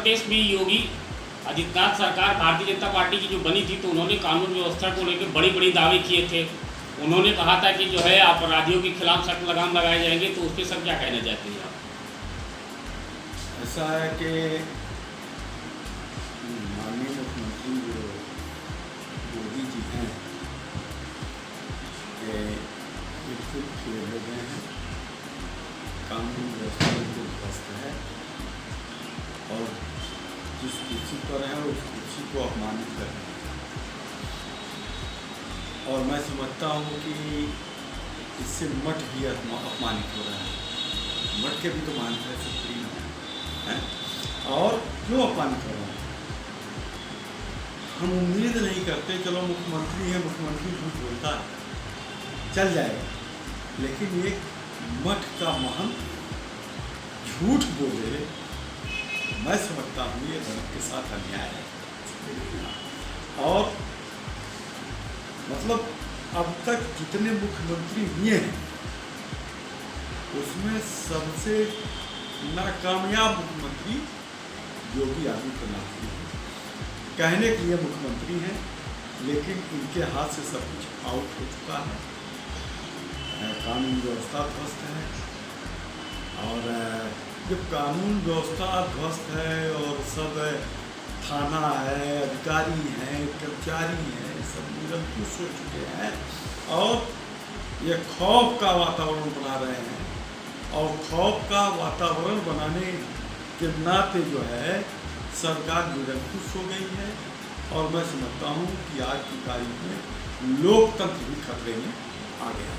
प्रदेश में योगी आदित्यनाथ सरकार भारतीय जनता पार्टी की जो बनी थी तो उन्होंने कानून व्यवस्था को लेकर बड़ी बड़ी दावे किए थे। उन्होंने कहा था कि जो है अपराधियों के खिलाफ सख्त लगाम लगाए जाएंगे, तो उस पर सब क्या कहना चाहते हैं आप? ऐसा है कि माननीय मुख्यमंत्री जो योगी जी हैं ये बिल्कुल फेल हो गए हैं। कानून व्यवस्था बिल्कुल ध्वस्त है और जिस कुर्सी पर है उस कुर्सी को अपमानित कर रहे हैं। और मैं समझता हूँ कि इससे मठ भी अपमानित हो रहा है। मठ के भी तो मानते हैं सुप्रीम है और क्यों अपमानित हो रहा है। हम उम्मीद नहीं करते, चलो मुख्यमंत्री है, मुख्यमंत्री झूठ बोलता है चल जाएगा, लेकिन एक मठ का महंत झूठ बोले, मैं समझता हूँ ये धर्म के साथ अन्याय है। और मतलब अब तक जितने मुख्यमंत्री हुए हैं उसमें सबसे नाकामयाब मुख्यमंत्री योगी आदित्यनाथ जी हैं। कहने के लिए मुख्यमंत्री हैं लेकिन इनके हाथ से सब कुछ आउट हो चुका है। कानून व्यवस्था ध्वस्त है और जब कानून व्यवस्था ध्वस्त है और सब थाना है, अधिकारी हैं, कर्मचारी हैं, सब निरंकुश हो चुके हैं और ये खौफ का वातावरण बना रहे हैं। और खौफ का वातावरण बनाने के नाते जो है सरकार निरंकुश हो गई है। और मैं समझता हूँ कि आज की तारीख में लोकतंत्र भी खतरे में आ गया।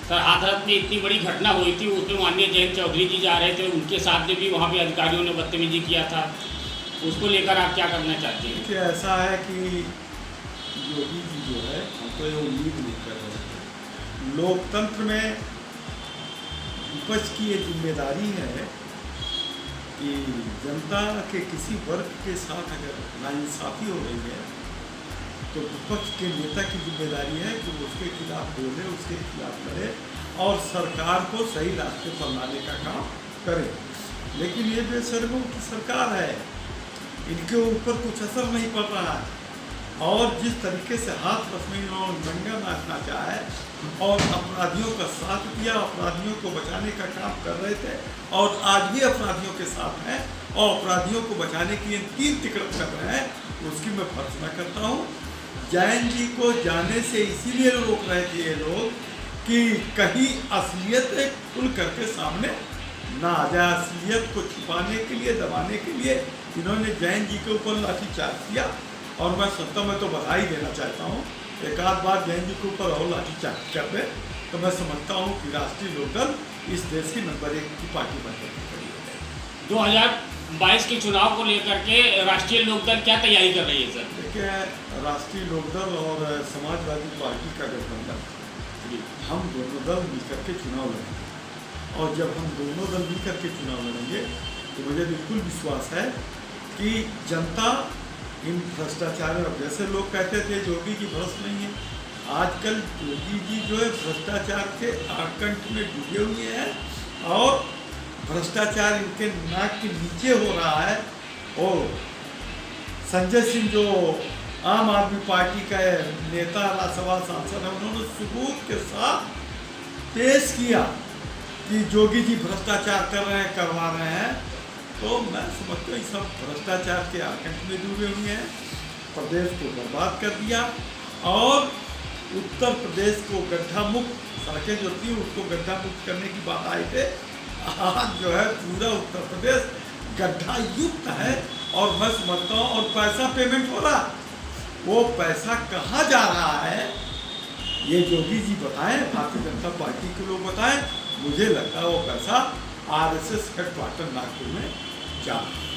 सर, हाथरस में इतनी बड़ी घटना हुई थी, उसमें माननीय जयंत चौधरी जी जा रहे थे, उनके साथ में भी वहाँ पे अधिकारियों ने बदतमीजी किया था, उसको लेकर आप क्या करना चाहते हैं? कि ऐसा है कि योगी जी जो है हम तो ये उम्मीद नहीं कर रहे हैं। लोकतंत्र में विपक्ष की ये जिम्मेदारी है कि जनता के किसी वर्ग के साथ अगर नाइंसाफ़ी हो रही है तो विपक्ष के नेता की जिम्मेदारी है कि वो उसके खिलाफ बोले, उसके खिलाफ लड़े और सरकार को सही रास्ते पर लाने का काम करे। लेकिन ये बेशर्मों की सरकार है, इनके ऊपर कुछ असर नहीं पड़ रहा है। और जिस तरीके से हाथ रस में इन्होंने दंगा नाचना चाहे और अपराधियों का साथ दिया, अपराधियों को बचाने का काम कर रहे थे और आज भी अपराधियों के साथ हैं और अपराधियों को बचाने की तीन टिकट कर रहे हैं, उसकी मैं भर्त्सना करता हूँ। जैन जी को जाने से इसीलिए रोक रहे थे ये लोग कि कहीं असलियत खुल करके सामने ना आ जाए। असलियत को छुपाने के लिए, दबाने के लिए इन्होंने जैन जी के ऊपर लाठीचार्ज किया। और मैं सत्ता में तो बधाई देना चाहता हूँ, एक आध बार जैन जी के ऊपर और लाठीचार्ज कर दे तो मैं समझता हूँ कि राष्ट्रीय लोकदल इस देश की नंबर 1 की पार्टी बनकर के खड़ी है। 2022 के चुनाव को लेकर के राष्ट्रीय लोकदल क्या तैयारी कर रही है सर? देखिए, राष्ट्रीय लोकदल और समाजवादी पार्टी का गठबंधन, हम दोनों दल मिलकर के चुनाव लड़ेंगे। और जब हम दोनों दल मिलकर के चुनाव लड़ेंगे तो मुझे बिल्कुल विश्वास है कि जनता इन भ्रष्टाचार में, जैसे लोग कहते थे योगी जी भ्रष्ट नहीं है, आजकल योगी जी जो है भ्रष्टाचार के आकंठ में डूबे हुए हैं और भ्रष्टाचार इनके नाक के नीचे हो रहा है। और संजय सिंह जो आम आदमी पार्टी का नेता, राज्यसभा सांसद है, उन्होंने सबूत के साथ पेश किया कि योगी जी भ्रष्टाचार कर रहे हैं, करवा रहे हैं। तो मैं समझता हूँ सब भ्रष्टाचार के आकंठ में डूबे हुए हैं, प्रदेश को बर्बाद कर दिया और उत्तर प्रदेश को गड्ढा मुक्त, सड़कें जो थी उसको गड्ढा मुक्त करने की बात आई थे, आज जो है पूरा उत्तर प्रदेश गड्ढा युक्त है। और मैं समझता हूँ और पैसा पेमेंट हो रहा, वो पैसा कहाँ जा रहा है ये योगी जी बताएं, भारतीय जनता पार्टी के लोग बताएं। मुझे लगता है वो पैसा RSS हेडक्वार्टर नागपुर में जा रहा है।